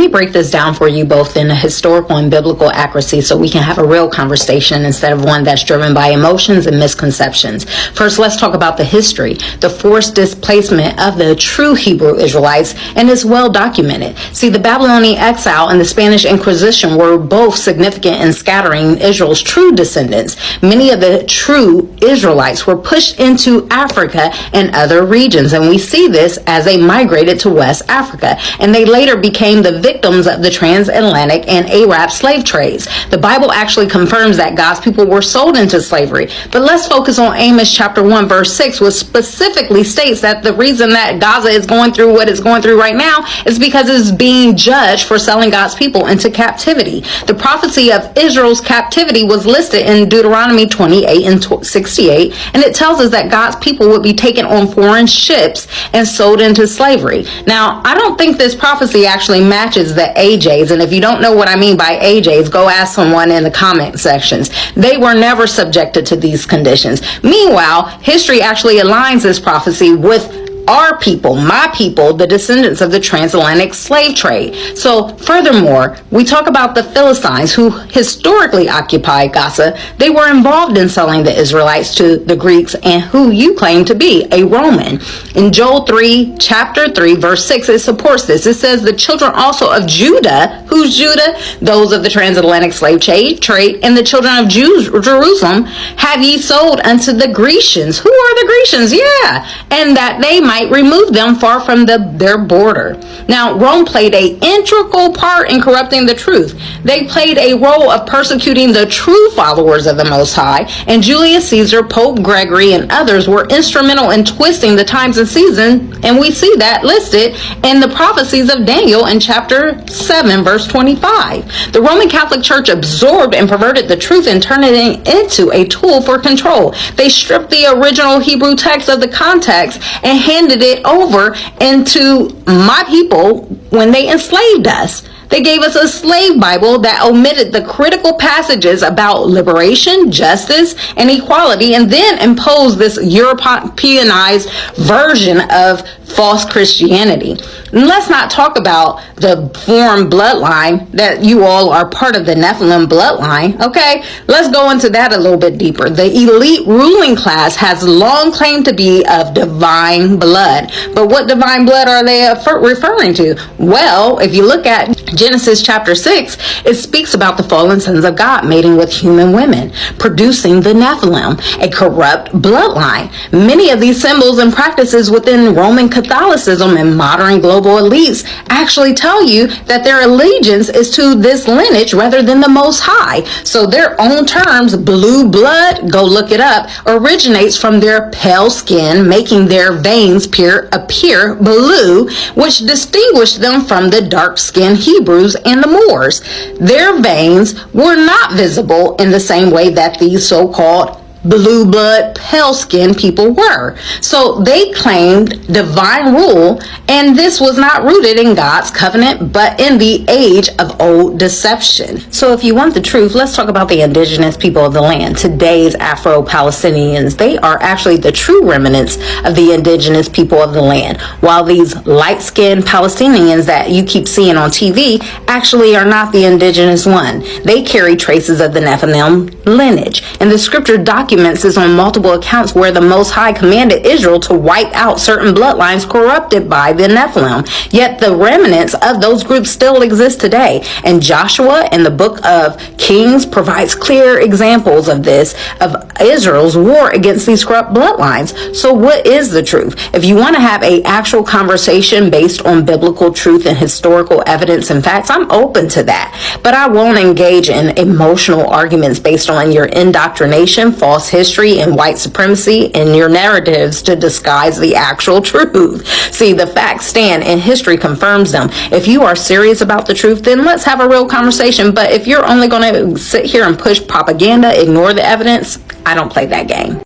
me break this down for you both in a historical and biblical accuracy so we can have a real conversation instead of one that's driven by emotions and misconceptions. First, let's talk about the history. The forced displacement of the true Hebrew Israelites, and it's well documented. See, the Babylonian exile and the Spanish Inquisition were both significant in scattering Israel's true descendants. Many of the true Israelites were pushed into Africa and other regions, and we see this as they migrated to West Africa, and they later became the victims of the transatlantic and Arab slave trades. The Bible actually confirms that God's people were sold into slavery. But let's focus on Amos chapter 1 verse 6, which specifically states that the reason that Gaza is going through what it's going through right now is because it's being judged for selling God's people into captivity. The prophecy of Israel's captivity was listed in Deuteronomy 28 and 68, and it tells us that God's people would be taken on foreign ships and sold into slavery. Now, I don't think this prophecy actually matches the AJs, and if you don't know what I mean by AJs, go ask someone in the comment sections. They were never subjected to these conditions. Meanwhile, history actually aligns this prophecy with our people, my people, the descendants of the transatlantic slave trade. So furthermore, we talk about the Philistines who historically occupied Gaza. They were involved in selling the Israelites to the Greeks and who you claim to be a Roman. In Joel 3, chapter 3, verse 6, it supports this. It says, the children also of Judah, who's Judah? Those of the transatlantic slave trade, and the children of Jerusalem have ye sold unto the Grecians. Who are the Grecians? Yeah. And that they might remove them far from their border. Now, Rome played an integral part in corrupting the truth. They played a role of persecuting the true followers of the Most High, and Julius Caesar, Pope Gregory, and others were instrumental in twisting the times and season, and we see that listed in the prophecies of Daniel in chapter 7, verse 25. The Roman Catholic Church absorbed and perverted the truth and turned it into a tool for control. They stripped the original Hebrew text of the context and handed it over into my people when they enslaved us. They gave us a slave Bible that omitted the critical passages about liberation, justice, and equality, and then imposed this Europeanized version of false Christianity. And let's not talk about the foreign bloodline that you all are part of, the Nephilim bloodline. Okay, let's go into that a little bit deeper. The elite ruling class has long claimed to be of divine blood. But what divine blood are they referring to? Well, if you look at Genesis chapter 6, it speaks about the fallen sons of God mating with human women, producing the Nephilim, a corrupt bloodline. Many of these symbols and practices within Roman Catholicism and modern global elites actually tell you that their allegiance is to this lineage rather than the Most High. So their own terms, blue blood, go look it up, originates from their pale skin, making their veins appear blue, which distinguished them from the dark-skinned Hebrews and the Moors. Their veins were not visible in the same way that these so-called blue blood, pale skinned people were. So they claimed divine rule, and this was not rooted in God's covenant, but in the age of old deception. So if you want the truth, let's talk about the indigenous people of the land. Today's Afro-Palestinians, they are actually the true remnants of the indigenous people of the land, while these light-skinned Palestinians that you keep seeing on TV actually are not the indigenous one. They carry traces of the Nephilim lineage, and the scripture documents this on multiple accounts where the Most High commanded Israel to wipe out certain bloodlines corrupted by the Nephilim. Yet the remnants of those groups still exist today. And Joshua in the book of Kings provides clear examples of this, of Israel's war against these corrupt bloodlines. So what is the truth? If you want to have an actual conversation based on biblical truth and historical evidence and facts, I'm open to that. But I won't engage in emotional arguments based on your indoctrination, false history, and white supremacy in your narratives to disguise the actual truth. See, the facts stand and history confirms them. If you are serious about the truth, then let's have a real conversation. But if you're only going to sit here and push propaganda, ignore the evidence, I don't play that game.